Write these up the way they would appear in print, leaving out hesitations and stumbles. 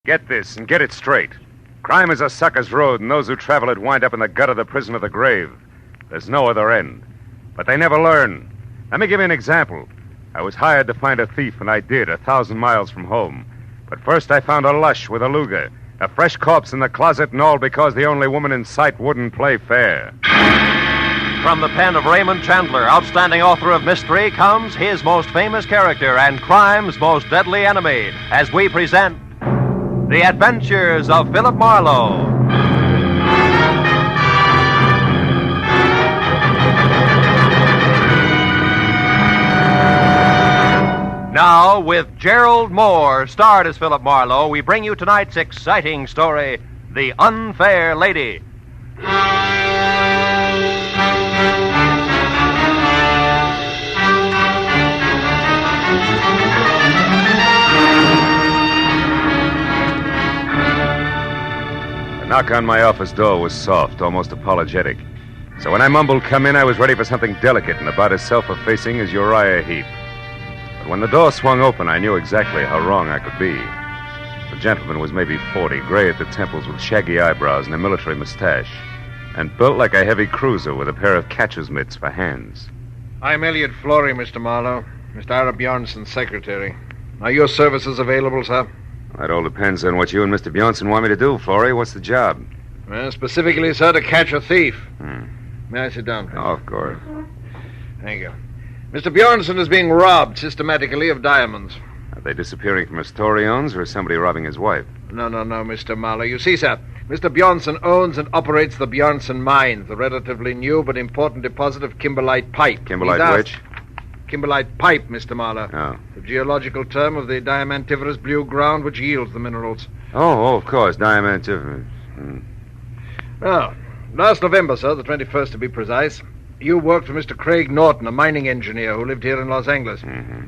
Get this and get it straight. Crime is a sucker's road, and those who travel it wind up in the gut of the prison of the grave. There's no other end. But they never learn. Let me give you an example. I was hired to find a thief, and I did, 1,000 miles from home. But first I found a lush with a Luger, a fresh corpse in the closet, and all because the only woman in sight wouldn't play fair. From the pen of Raymond Chandler, outstanding author of mystery, comes his most famous character and crime's most deadly enemy, as we present The Adventures of Philip Marlowe. Now, with Gerald Moore, starred as Philip Marlowe, we bring you tonight's exciting story, The Unfair Lady. The knock on my office door was soft, almost apologetic. So when I mumbled, "Come in," I was ready for something delicate and about as self-effacing as Uriah Heep. But when the door swung open, I knew exactly how wrong I could be. The gentleman was maybe 40, gray at the temples with shaggy eyebrows and a military mustache, and built like a heavy cruiser with a pair of catcher's mitts for hands. I'm Elliot Flory, Mr. Marlowe. Mr. Ira Bjornson's secretary. Are your services available, sir? That all depends on what you and Mr. Bjornson want me to do, Flory. What's the job? Well, specifically, sir, to catch a thief. May I sit down, please? Oh, of course. Thank you. Mr. Bjornson is being robbed systematically of diamonds. Are they disappearing from a store he owns, or is somebody robbing his wife? No, Mr. Marlowe. You see, sir, Mr. Bjornson owns and operates the Bjornson Mines, the relatively new but important deposit of kimberlite pipe. Kimberlite which? Kimberlite pipe, Mr. Marlowe. Oh. The geological term of the diamantiferous blue ground which yields the minerals. Oh, of course, diamantiferous. Well, last November, sir, the 21st to be precise, you worked for Mr. Craig Norton, a mining engineer who lived here in Los Angeles.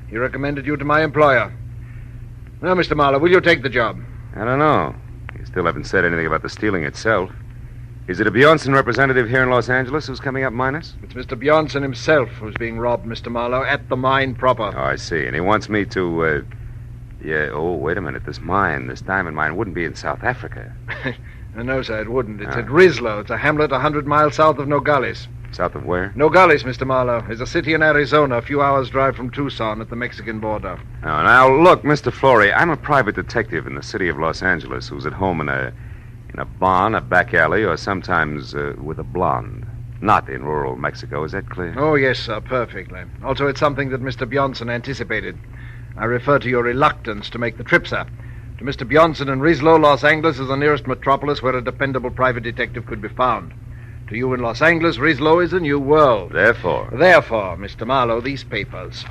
He recommended you to my employer. Now, Mr. Marlowe, will you take the job? I don't know. You still haven't said anything about the stealing itself. Is it a Bjornson representative here in Los Angeles who's coming up minus? It's Mr. Bjornson himself who's being robbed, Mr. Marlowe, at the mine proper. Oh, I see. And he wants me to, wait a minute. This diamond mine wouldn't be in South Africa. No, sir, it wouldn't. It's at Rislo. It's a hamlet 100 miles south of Nogales. South of where? Nogales, Mr. Marlowe, is a city in Arizona, a few hours' drive from Tucson at the Mexican border. Oh, now, look, Mr. Flory, I'm a private detective in the city of Los Angeles who's at home in a barn, a back alley, or sometimes with a blonde. Not in rural Mexico, is that clear? Oh, yes, sir, perfectly. Also, it's something that Mr. Bjornson anticipated. I refer to your reluctance to make the trip, sir. To Mr. Bjornson in Rislo, Los Angeles is the nearest metropolis where a dependable private detective could be found. To you in Los Angeles, Rislo is a new world. Therefore, Mr. Marlowe, these papers.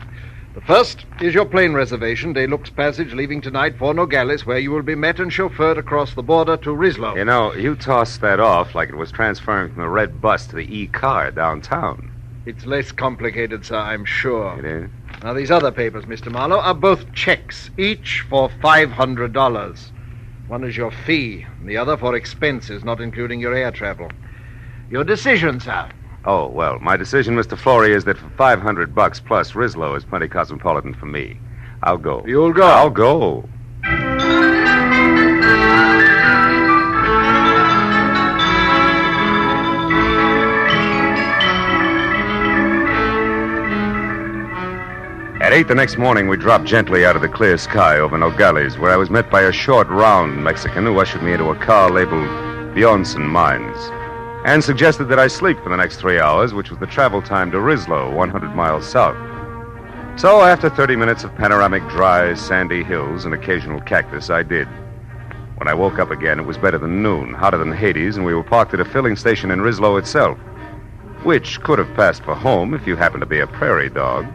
The first is your plane reservation, De Luxe Passage, leaving tonight for Nogales, where you will be met and chauffeured across the border to Rislo. You know, you tossed that off like it was transferring from the red bus to the E-car downtown. It's less complicated, sir, I'm sure. It is? Now, these other papers, Mr. Marlowe, are both checks, each for $500. One is your fee, and the other for expenses, not including your air travel. Your decision, sir. Oh, well, my decision, Mr. Flory, is that for $500 plus, Rislo is plenty cosmopolitan for me. I'll go. You'll go? I'll go. At 8 the next morning, we dropped gently out of the clear sky over Nogales, where I was met by a short, round Mexican who ushered me into a car labeled Bjornson Mines, and suggested that I sleep for the next 3 hours, which was the travel time to Rislo, 100 miles south. So after 30 minutes of panoramic, dry, sandy hills and occasional cactus, I did. When I woke up again, it was better than noon, hotter than Hades, and we were parked at a filling station in Rislo itself, which could have passed for home if you happened to be a prairie dog.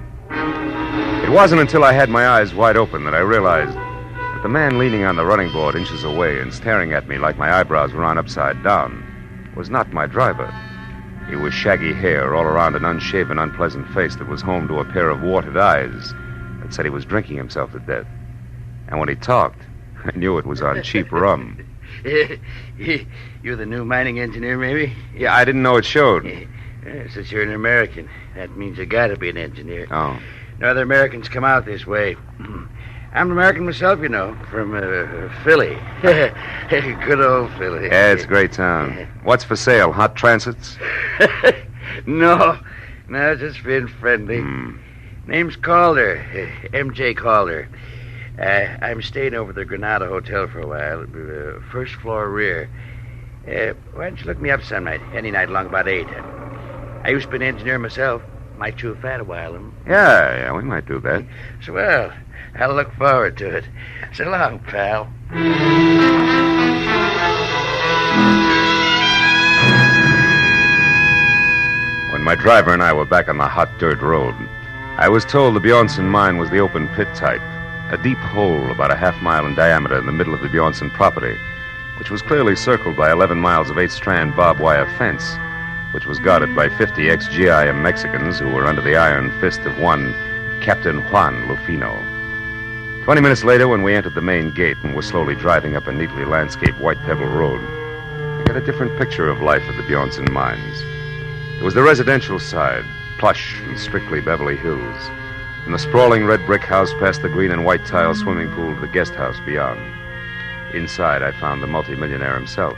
It wasn't until I had my eyes wide open that I realized that the man leaning on the running board inches away and staring at me like my eyebrows were on upside down was not my driver. He was shaggy hair all around an unshaven, unpleasant face that was home to a pair of watered eyes that said he was drinking himself to death. And when he talked, I knew it was on cheap rum. You're the new mining engineer, maybe? Yeah, I didn't know it showed. Since you're an American, that means you gotta be an engineer. Oh. No other Americans come out this way. I'm an American myself, you know, from Philly. Good old Philly. Yeah, it's a great town. What's for sale? Hot transits? No, just being friendly. Name's Calder, M.J. Calder. I'm staying over at the Granada Hotel for a while, first floor rear. Why don't you look me up some night, any night along about 8? I used to be an engineer myself. Might chew fat a while. Yeah, we might do that. So, well, I'll look forward to it. So long, pal. When my driver and I were back on the hot dirt road, I was told the Bjornson mine was the open pit type, a deep hole about a half-mile in diameter in the middle of the Bjornson property, which was clearly circled by 11 miles of 8-strand barbed wire fence, which was guarded by 50 ex-GIM Mexicans who were under the iron fist of one Captain Juan Lufino. 20 minutes later, when we entered the main gate and were slowly driving up a neatly landscaped white pebble road, I got a different picture of life at the Bjornson mines. It was the residential side, plush and strictly Beverly Hills, and the sprawling red brick house past the green and white tile swimming pool to the guest house beyond. Inside, I found the multimillionaire himself.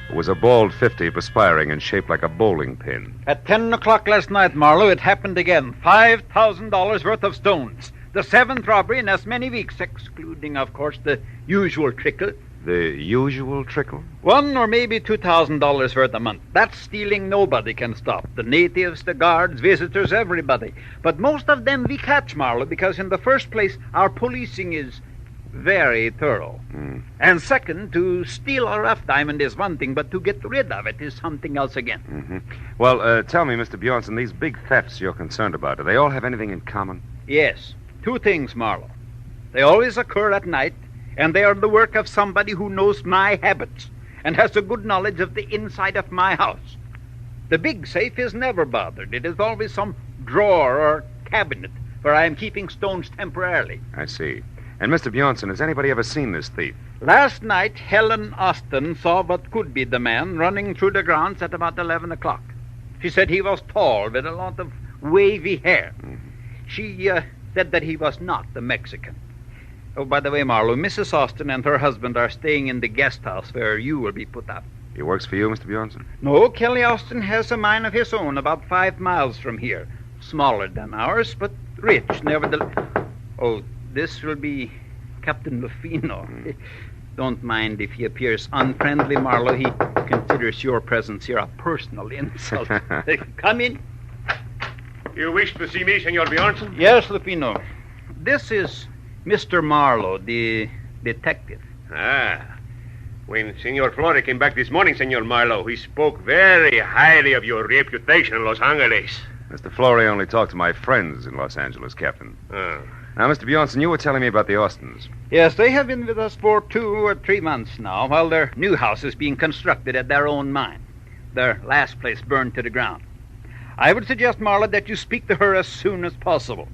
It was a bald 50, perspiring and shaped like a bowling pin. At 10 o'clock last night, Marlowe, it happened again. $5,000 worth of stones. The 7th robbery in as many weeks, excluding, of course, the usual trickle. The usual trickle? $1,000 or maybe $2,000 worth a month. That stealing nobody can stop. The natives, the guards, visitors, everybody. But most of them we catch, Marlowe, because in the first place, our policing is very thorough. And second, to steal a rough diamond is one thing, but to get rid of it is something else again. Well, tell me, Mr. Bjornson, these big thefts you're concerned about, do they all have anything in common? Yes. 2 things, Marlowe. They always occur at night, and they are the work of somebody who knows my habits and has a good knowledge of the inside of my house. The big safe is never bothered. It is always some drawer or cabinet where I am keeping stones temporarily. I see. And, Mr. Bjornson, has anybody ever seen this thief? Last night, Helen Austin saw what could be the man running through the grounds at about 11 o'clock. She said he was tall with a lot of wavy hair. She said that he was not the Mexican. Oh, by the way, Marlowe, Mrs. Austin and her husband are staying in the guest house where you will be put up. He works for you, Mr. Bjornson? No, Kelly Austin has a mine of his own about 5 miles from here. Smaller than ours, but rich, nevertheless. Oh, this will be Captain Lufino. Don't mind if he appears unfriendly, Marlowe. He considers your presence here a personal insult. Come in. You wish to see me, Senor Bjornson? Yes, Lufino. This is Mr. Marlowe, the detective. When Senor Flore came back this morning, Senor Marlowe, he spoke very highly of your reputation in Los Angeles. Mr. Flory only talked to my friends in Los Angeles, Captain. Now, Mr. Bjornson, you were telling me about the Austins. Yes, they have been with us for 2 or 3 months now, while their new house is being constructed at their own mine. Their last place burned to the ground. I would suggest, Marlowe, that you speak to her as soon as possible.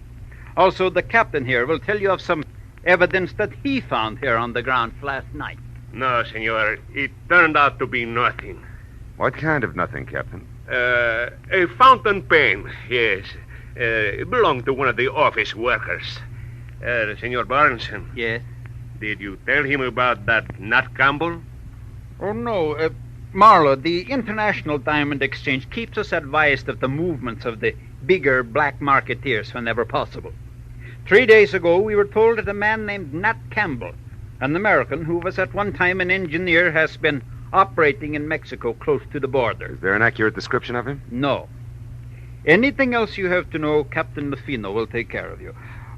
Also, the captain here will tell you of some evidence that he found here on the ground last night. No, Senor. It turned out to be nothing. What kind of nothing, Captain? A fountain pen, yes. It belonged to one of the office workers. Senor Bjornson. Yes? Did you tell him about that Nat Campbell? Oh, no. Marlowe, the International Diamond Exchange keeps us advised of the movements of the bigger black marketeers whenever possible. 3 days ago, we were told that a man named Nat Campbell, an American who was at one time an engineer, has been operating in Mexico close to the border. Is there an accurate description of him? No. Anything else you have to know, Captain Lufino will take care of you.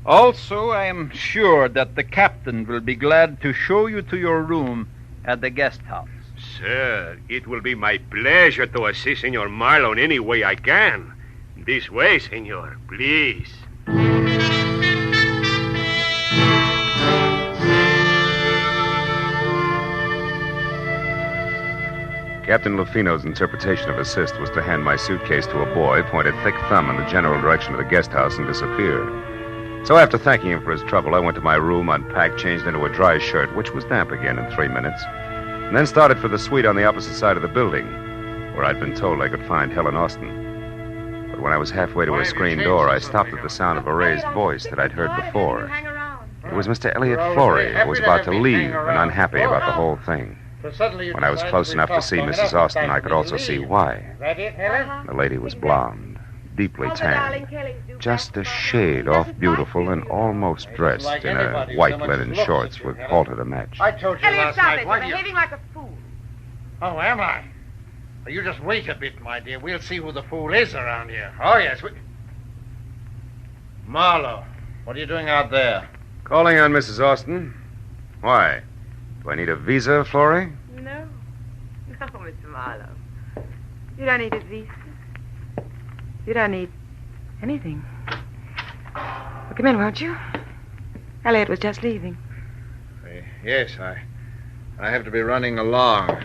Also, I am sure that the captain will be glad to show you to your room at the guest house. Sir, it will be my pleasure to assist Senor Marlowe in any way I can. This way, Senor, please. Captain Lufino's interpretation of assist was to hand my suitcase to a boy, point a thick thumb in the general direction of the guest house, and disappear. So after thanking him for his trouble, I went to my room, unpacked, changed into a dry shirt, which was damp again in 3 minutes, and then started for the suite on the opposite side of the building, where I'd been told I could find Helen Austin. But when I was halfway to a screen door, I stopped at the sound of a raised voice that I'd heard before. It was Mr. Elliot Florey, who was about to leave and unhappy about the whole thing. When I was close enough to see Mrs. Austin, I could also see why. The lady was blonde, deeply tanned, just a shade off beautiful and almost dressed in a white linen shorts with halter to match. I told you Elliot, last stop night. it. Why You're do you... behaving like a fool. Oh, am I? Well, you just wait a bit, my dear. We'll see who the fool is around here. Oh, yes. Marlowe, what are you doing out there? Calling on Mrs. Austin. Why? Do I need a visa, Florey? No. No, Mr. Marlowe. You don't need a visa. You don't need anything. Well, come in, won't you? Elliot was just leaving. Yes, I have to be running along.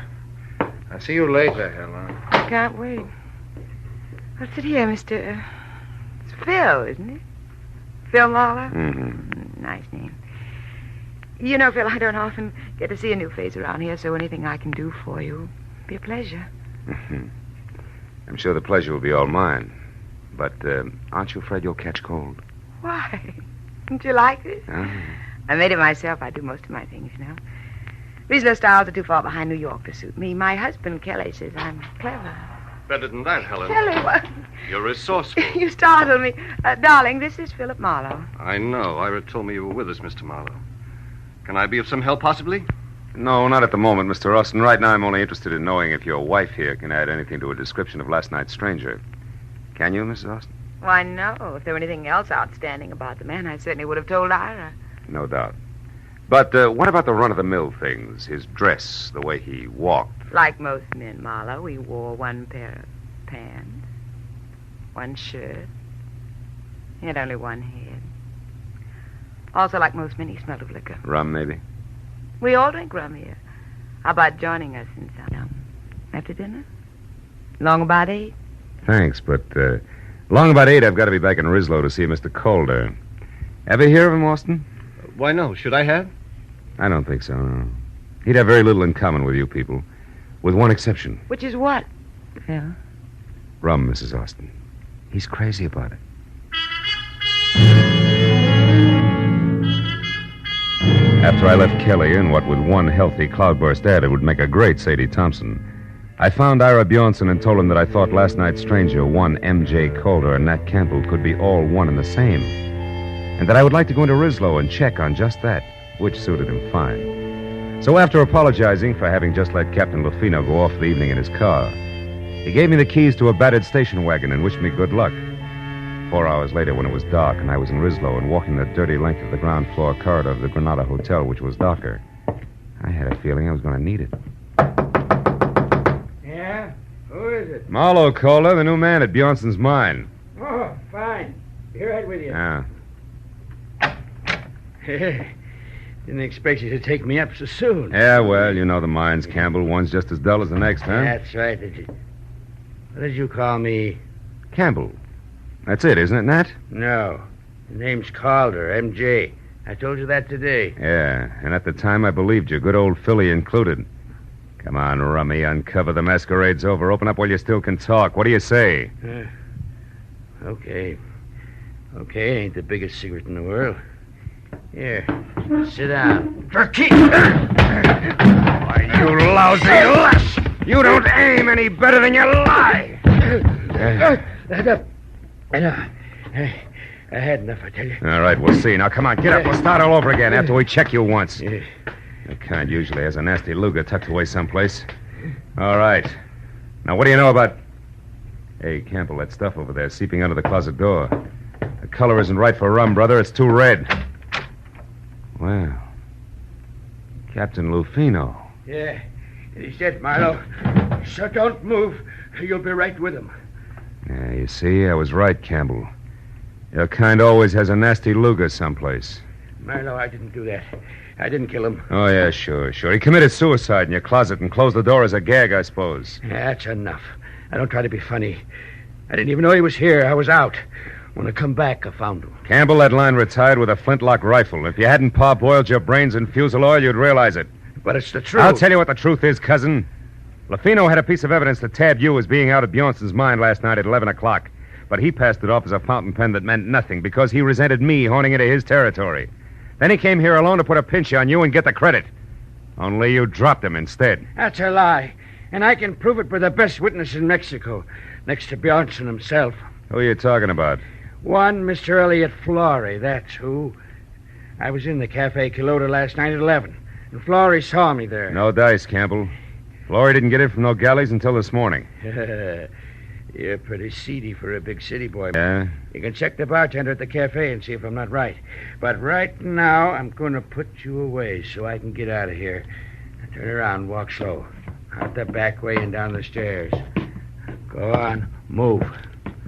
I'll see you later, Helen. I can't wait. I'll sit here, Mr. It's Phil, isn't it? Phil Marlowe? Mm-hmm. Nice name. You know, Phil, I don't often get to see a new face around here, so anything I can do for you will be a pleasure. Mm-hmm. I'm sure the pleasure will be all mine. But aren't you afraid you'll catch cold? Why? Don't you like this? Huh? I made it myself. I do most of my things, you know. Regional styles are too far behind New York to suit me. My husband, Kelly, says I'm clever. Better than that, Helen. Kelly, what? You're resourceful. You startled me. Darling, this is Philip Marlowe. I know. Ira told me you were with us, Mr. Marlowe. Can I be of some help, possibly? No, not at the moment, Mr. Austin. Right now, I'm only interested in knowing if your wife here can add anything to a description of last night's stranger. Can you, Mrs. Austin? Why, no. If there were anything else outstanding about the man, I certainly would have told Ira. No doubt. But what about the run-of-the-mill things? His dress, the way he walked. Like most men, Marlowe, he wore one pair of pants, one shirt. He had only one head. Also, like most men, he smelled of liquor. Rum, maybe? We all drink rum here. How about joining us in some after dinner? Long about 8? Thanks, but long about 8, I've got to be back in Rislow to see Mr. Calder. Ever hear of him, Austin? Why, no. Should I have? I don't think so, no. He'd have very little in common with you people, with one exception. Which is what, Phil? Rum, Mrs. Austin. He's crazy about it. After I left Kelly in what with one healthy cloudburst added would make a great Sadie Thompson, I found Ira Bjornson and told him that I thought last night's stranger, one M.J. Calder and Nat Campbell, could be all one and the same, and that I would like to go into Rislow and check on just that, which suited him fine. So after apologizing for having just let Captain Lufino go off the evening in his car, he gave me the keys to a battered station wagon and wished me good luck. 4 hours later, when it was dark and I was in Rislow and walking the dirty length of the ground floor corridor of the Granada Hotel, which was darker, I had a feeling I was going to need it. Yeah? Who is it? Marlowe, Calder, the new man at Bjornson's mine. Oh, fine. Be right with you. Yeah. Didn't expect you to take me up so soon. Yeah, well, you know the mines, Campbell. One's just as dull as the next, huh? That's right. What did you call me? Campbell. That's it, isn't it, Nat? No. The name's Calder, M.J. I told you that today. Yeah, and at the time I believed you, good old Philly included. Come on, Rummy, uncover the masquerade's over. Open up while you still can talk. What do you say? Okay. Okay, ain't the biggest secret in the world. Here, sit down. Turkey! Why, you lousy lush! You don't aim any better than you lie! I had enough, I tell you. All right, we'll see. Now, come on, get up. We'll start all over again after we check you once. The kind usually has a nasty Luger tucked away someplace. All right. Now, what do you know about... Hey, Campbell, that stuff over there seeping under the closet door. The color isn't right for rum, brother. It's too red. Well, Captain Lufino. Yeah, he's dead, Marlowe. So don't move. You'll be right with him. Yeah, you see, I was right, Campbell. Your kind always has a nasty Luger someplace. Marlowe, I didn't do that. I didn't kill him. Oh, yeah, sure. He committed suicide in your closet and closed the door as a gag, I suppose. Yeah, that's enough. I don't try to be funny. I didn't even know he was here. I was out. When I come back, I found him. Campbell, that line retired with a flintlock rifle. If you hadn't parboiled your brains in fusel oil, you'd realize it. But it's the truth. I'll tell you what the truth is, cousin. Lufino had a piece of evidence that tabbed you as being out at Bjornson's mine last night at 11 o'clock. But he passed it off as a fountain pen that meant nothing because he resented me horning into his territory. Then he came here alone to put a pinch on you and get the credit. Only you dropped him instead. That's a lie. And I can prove it by the best witness in Mexico, next to Bjornson himself. Who are you talking about? One Mr. Elliot Flory, that's who. I was in the Cafe Quilota last night at 11, and Flory saw me there. No dice, Campbell. Flory didn't get in from Nogales until this morning. You're pretty seedy for a big city boy. Yeah? You can check the bartender at the cafe and see if I'm not right. But right now, I'm going to put you away so I can get out of here. Now turn around and walk slow. Out the back way and down the stairs. Go on, move.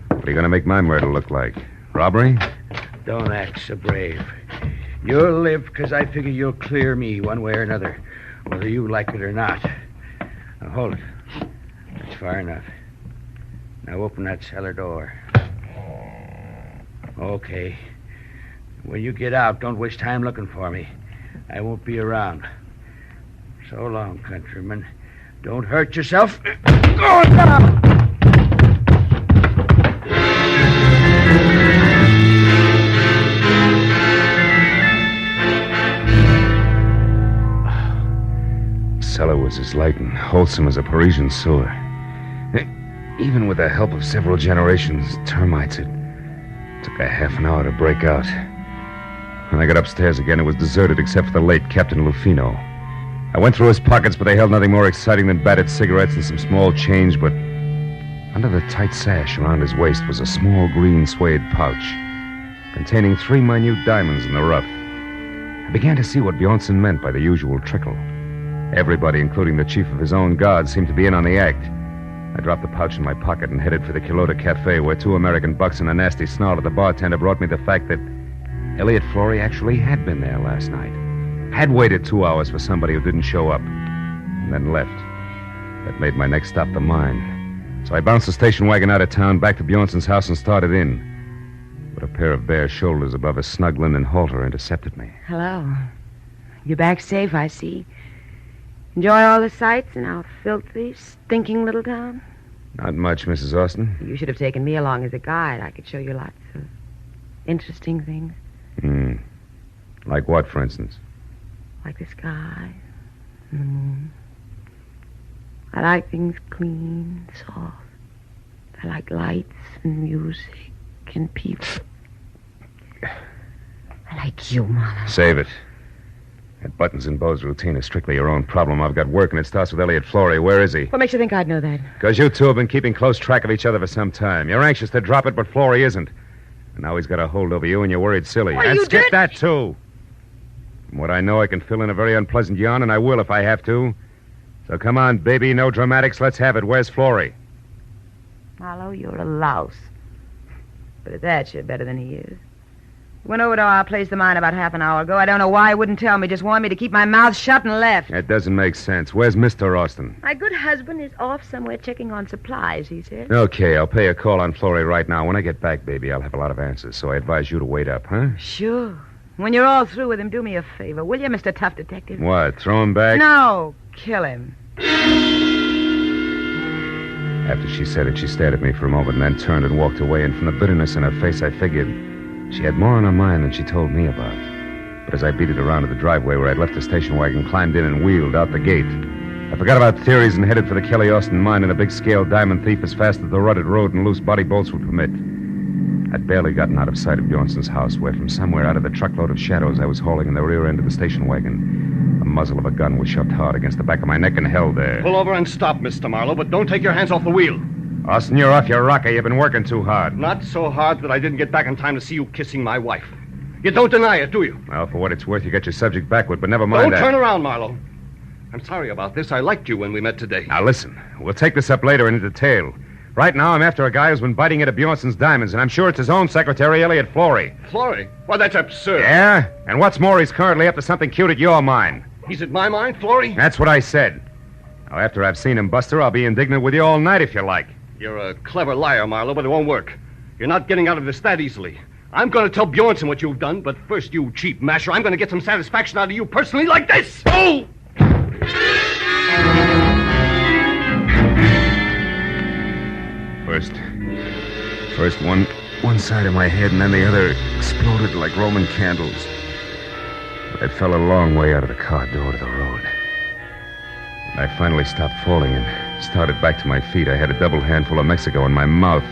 What are you going to make my murder look like? Robbery? Don't act so brave. You'll live because I figure you'll clear me one way or another, whether you like it or not. Now hold it. That's far enough. Now open that cellar door. Okay. When you get out, don't waste time looking for me. I won't be around. So long, countryman. Don't hurt yourself. Go now! The cellar was as light and wholesome as a Parisian sewer. Even with the help of several generations of termites, it took a half an hour to break out. When I got upstairs again, it was deserted except for the late Captain Lufino. I went through his pockets, but they held nothing more exciting than battered cigarettes and some small change, but under the tight sash around his waist was a small green suede pouch containing 3 minute diamonds in the rough. I began to see what Bjornson meant by the usual trickle. Everybody, including the chief of his own guard, seemed to be in on the act. I dropped the pouch in my pocket and headed for the Quilota Cafe, where 2 American bucks and a nasty snarl at the bartender brought me the fact that Elliot Flory actually had been there last night. Had waited 2 hours for somebody who didn't show up, and then left. That made my next stop the mine. So I bounced the station wagon out of town, back to Bjornson's house, and started in. But a pair of bare shoulders above a snug linen halter intercepted me. Hello. You're back safe, I see. Enjoy all the sights in our filthy, stinking little town? Not much, Mrs. Austin. You should have taken me along as a guide. I could show you lots of interesting things. Like what, for instance? Like the sky and the moon. I like things clean, soft. I like lights and music and people. I like you, Marlowe. Save it. That buttons and bows routine is strictly your own problem. I've got work, and it starts with Elliot Flory. Where is he? What makes you think I'd know that? Because you two have been keeping close track of each other for some time. You're anxious to drop it, but Flory isn't. And now he's got a hold over you, and you're worried silly. Well, and you skip did- that, too. From what I know, I can fill in a very unpleasant yarn, and I will if I have to. So come on, baby, no dramatics. Let's have it. Where's Flory? Marlowe, you're a louse. But at that, you're better than he is. Went over to our place of mine about half an hour ago. I don't know why he wouldn't tell me. Just warned me to keep my mouth shut and left. That doesn't make sense. Where's Mr. Austin? My good husband is off somewhere checking on supplies, he said. Okay, I'll pay a call on Flory right now. When I get back, baby, I'll have a lot of answers, so I advise you to wait up, huh? Sure. When you're all through with him, do me a favor, will you, Mr. Tough Detective? What, throw him back? No, kill him. After she said it, she stared at me for a moment and then turned and walked away, and from the bitterness in her face, I figured she had more on her mind than she told me about. But as I beat it around to the driveway where I'd left the station wagon, climbed in and wheeled out the gate, I forgot about theories and headed for the Kelly Austin mine and a big-scale diamond thief as fast as the rutted road and loose body bolts would permit. I'd barely gotten out of sight of Bjornson's house, where from somewhere out of the truckload of shadows I was hauling in the rear end of the station wagon, the muzzle of a gun was shoved hard against the back of my neck and held there. Pull over and stop, Mr. Marlowe, but don't take your hands off the wheel. Austin, you're off your rocker. You've been working too hard. Not so hard that I didn't get back in time to see you kissing my wife. You don't deny it, do you? Well, for what it's worth, you got your subject backward, but never mind Don't that. turn around, Marlowe. I'm sorry about this. I liked you when we met today. Now, listen. We'll take this up later in detail. Right now, I'm after a guy who's been biting into Bjornson's diamonds, and I'm sure it's his own secretary, Elliot Flory. Flory? Why, that's absurd. Yeah? And what's more, he's currently up to something cute at your mine. He's at my mine, Flory? That's what I said. Now, after I've seen him, Buster, I'll be indignant with you all night if you like. You're a clever liar, Marlowe, but it won't work. You're not getting out of this that easily. I'm going to tell Bjornson what you've done, but first, you cheap masher, I'm going to get some satisfaction out of you personally like this. Oh! First one side of my head, and then the other exploded like Roman candles. I fell a long way out of the car door to the road. When I finally stopped falling and started back to my feet, I had a double handful of Mexico in my mouth.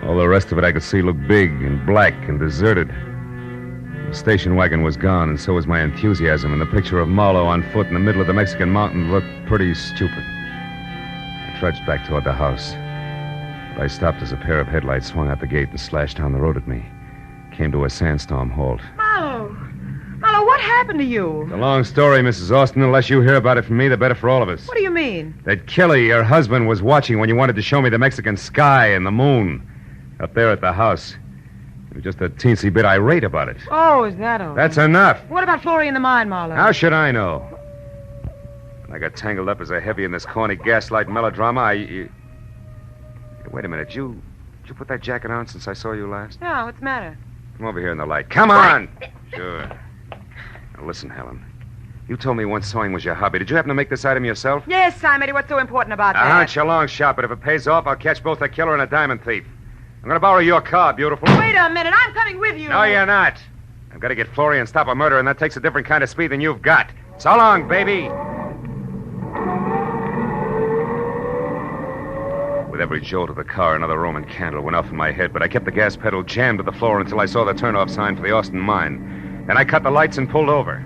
All the rest of it I could see looked big and black and deserted. The station wagon was gone, and so was my enthusiasm, and the picture of Marlowe on foot in the middle of the Mexican mountain looked pretty stupid. I trudged back toward the house, but I stopped as a pair of headlights swung out the gate and slashed down the road at me. Came to a sandstorm halt. Marlowe! Marlowe, what happened to you? It's a long story, Mrs. Austin. The less you hear about it from me, the better for all of us. What do you mean? That Kelly, your husband, was watching when you wanted to show me the Mexican sky and the moon up there at the house. He was just a teensy bit irate about it. Oh, is that all? That's enough. What about Florrie and the mine, Marlowe? How should I know? When I got tangled up as a heavy in this corny gaslight melodrama, Hey, wait a minute. Did you put that jacket on since I saw you last? No, what's the matter? Come over here in the light. Come on! Sure. Now, listen, Helen. You told me once sewing was your hobby. Did you happen to make this item yourself? Yes, Simon. What's so important about that? Hunch, a long shot, but if it pays off, I'll catch both a killer and a diamond thief. I'm going to borrow your car, beautiful. Wait a minute. I'm coming with you. No, you're not. I've got to get Florrie and stop a murder, and that takes a different kind of speed than you've got. So long, baby. With every jolt of the car, another Roman candle went off in my head, but I kept the gas pedal jammed to the floor until I saw the turnoff sign for the Austin mine. Then I cut the lights and pulled over.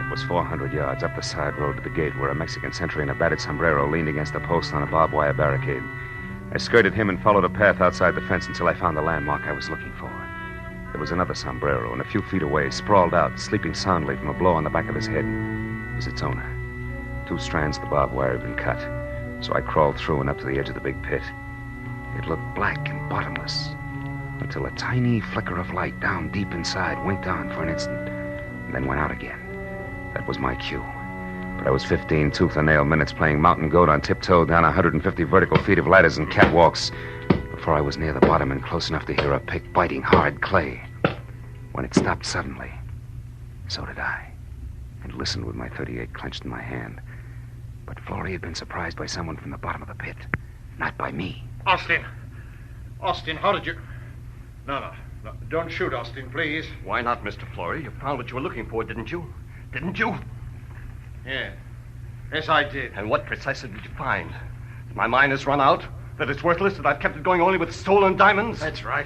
It was 400 yards up the side road to the gate where a Mexican sentry in a battered sombrero leaned against a post on a barbed wire barricade. I skirted him and followed a path outside the fence until I found the landmark I was looking for. There was another sombrero, and a few feet away, sprawled out, sleeping soundly from a blow on the back of his head, was its owner. 2 strands of the barbed wire had been cut, so I crawled through and up to the edge of the big pit. It looked black and bottomless, until a tiny flicker of light down deep inside winked on for an instant, and then went out again. That was my cue. But I was 15 tooth-and-nail minutes playing mountain goat on tiptoe down 150 vertical feet of ladders and catwalks before I was near the bottom and close enough to hear a pick biting hard clay. When it stopped suddenly, so did I, and listened with my .38 clenched in my hand. But Florrie had been surprised by someone from the bottom of the pit, not by me. Austin! Austin, how did you... No. Don't shoot, Austin, please. Why not, Mr. Florrie? You found what you were looking for, didn't you? Didn't you? Yeah. Yes, I did. And what precisely did you find? That my mine has run out? That it's worthless? That I've kept it going only with stolen diamonds? That's right.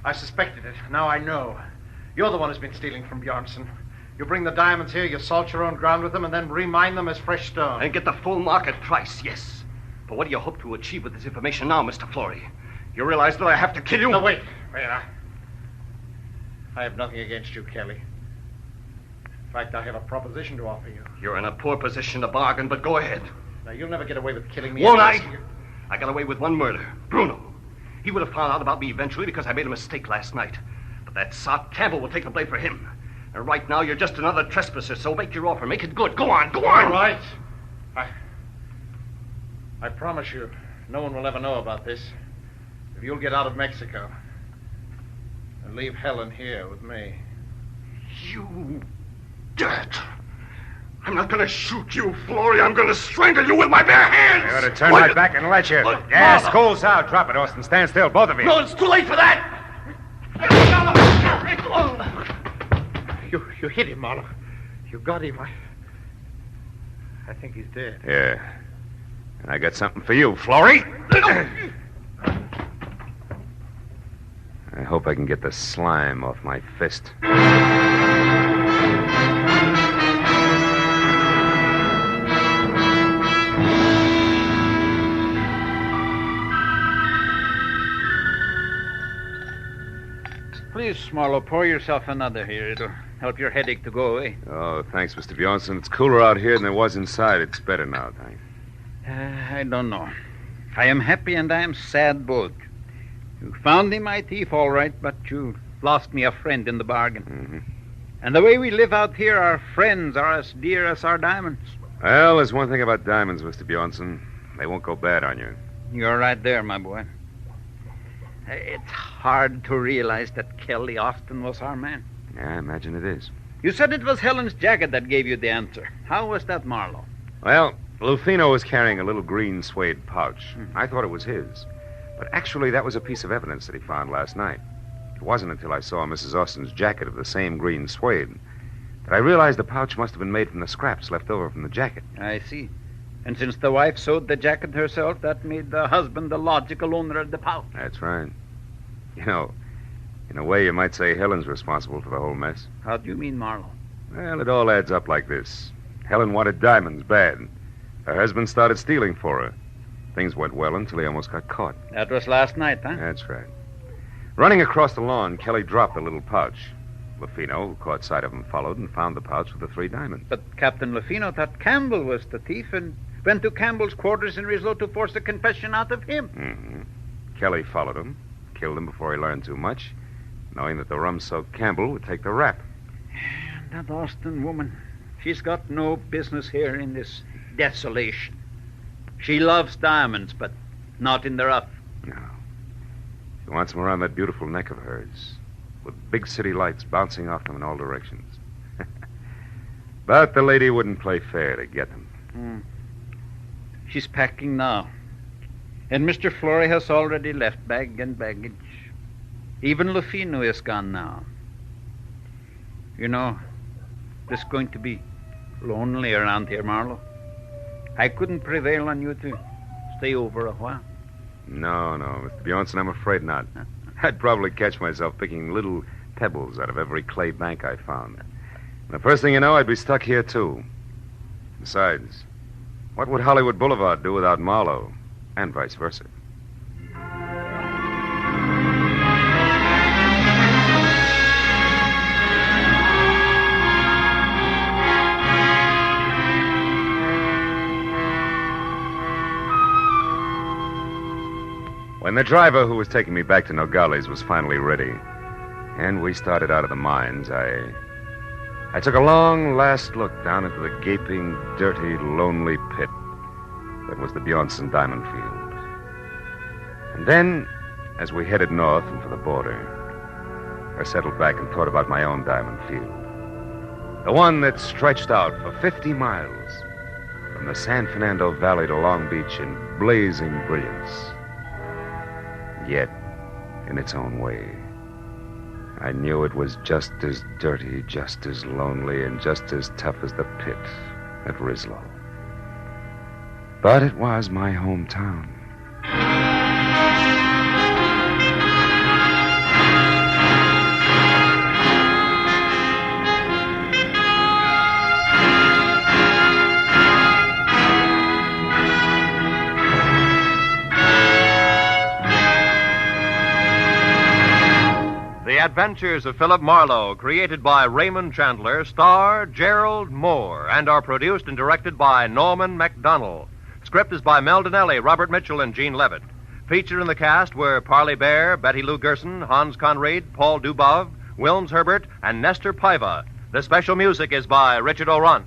I suspected it. Now I know. You're the one who's been stealing from Bjornson. You bring the diamonds here, you salt your own ground with them, and then remine them as fresh stone. And get the full market price, yes. But what do you hope to achieve with this information now, Mr. Florrie? You realize that I have to kill you? No, wait. I have nothing against you, Kelly. In fact, I have a proposition to offer you. You're in a poor position to bargain, but go ahead. Now, you'll never get away with killing me. Won't I? I got away with one murder. Bruno. He would have found out about me eventually because I made a mistake last night. But that sot Campbell will take the blame for him. And right now, you're just another trespasser, so make your offer. Make it good. Go on. All right. I promise you, no one will ever know about this. If you'll get out of Mexico and leave Helen here with me. You dirt. I'm not going to shoot you, Florrie. I'm going to strangle you with my bare hands. I ought to turn right back and let you. Gas, cool's out. Drop it, Austin. Stand still, both of you. No, it's too late for that. You hit him, Marlowe. You got him. I think he's dead. Yeah. And I got something for you, Florrie. I hope I can get the slime off my fist. Please, Marlowe, pour yourself another here. It'll help your headache to go away. Oh, thanks, Mr. Bjornson. It's cooler out here than it was inside. It's better now, thanks. I don't know. I am happy and I am sad both. You found me my thief, all right, but you lost me a friend in the bargain. Mm-hmm. And the way we live out here, our friends are as dear as our diamonds. Well, there's one thing about diamonds, Mr. Bjornson. They won't go bad on you. You're right there, my boy. It's hard to realize that Kelly Austin was our man. Yeah, I imagine it is. You said it was Helen's jacket that gave you the answer. How was that, Marlowe? Well, Lufino was carrying a little green suede pouch. I thought it was his. But actually, that was a piece of evidence that he found last night. It wasn't until I saw Mrs. Austin's jacket of the same green suede that I realized the pouch must have been made from the scraps left over from the jacket. I see. And since the wife sewed the jacket herself, that made the husband the logical owner of the pouch. That's right. You know, in a way, you might say Helen's responsible for the whole mess. How do you mean, Marlowe? Well, it all adds up like this. Helen wanted diamonds bad. Her husband started stealing for her. Things went well until he almost got caught. That was last night, huh? That's right. Running across the lawn, Kelly dropped the little pouch. Lafino, who caught sight of him, followed and found the pouch with the 3 diamonds. But Captain Lafino thought Campbell was the thief and went to Campbell's quarters in Rislo to force a confession out of him. Mm-hmm. Kelly followed him, killed him before he learned too much, knowing that the rum-soaked Campbell would take the rap. That Austin woman, she's got no business here in this desolation. She loves diamonds, but not in the rough. No. She wants them around that beautiful neck of hers, with big city lights bouncing off them in all directions. But the lady wouldn't play fair to get them. She's packing now. And Mr. Flory has already left bag and baggage. Even Lafino is gone now. You know, it's going to be lonely around here, Marlowe. I couldn't prevail on you to stay over a while. No, Mr. Bjornson, I'm afraid not. I'd probably catch myself picking little pebbles out of every clay bank I found. And the first thing you know, I'd be stuck here, too. Besides, what would Hollywood Boulevard do without Marlowe? And vice versa. When the driver who was taking me back to Nogales was finally ready, and we started out of the mines, I took a long last look down into the gaping, dirty, lonely pit that was the Bjornson diamond field. And then, as we headed north and for the border, I settled back and thought about my own diamond field. The one that stretched out for 50 miles from the San Fernando Valley to Long Beach in blazing brilliance. Yet, in its own way, I knew it was just as dirty, just as lonely, and just as tough as the pit at Rislo. But it was my hometown. The Adventures of Philip Marlowe, created by Raymond Chandler, star Gerald Moore, and are produced and directed by Norman MacDonald. Script is by Mel Donnelly, Robert Mitchell, and Gene Levitt. Featured in the cast were Parley Bear, Betty Lou Gerson, Hans Conried, Paul Dubov, Wilms Herbert, and Nestor Paiva. The special music is by Richard O'Runt.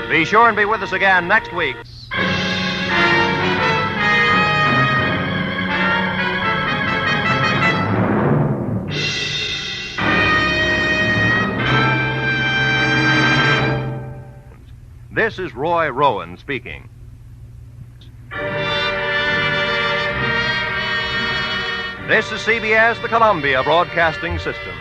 Be sure and be with us again next week. This is Roy Rowan speaking. This is CBS, the Columbia Broadcasting System.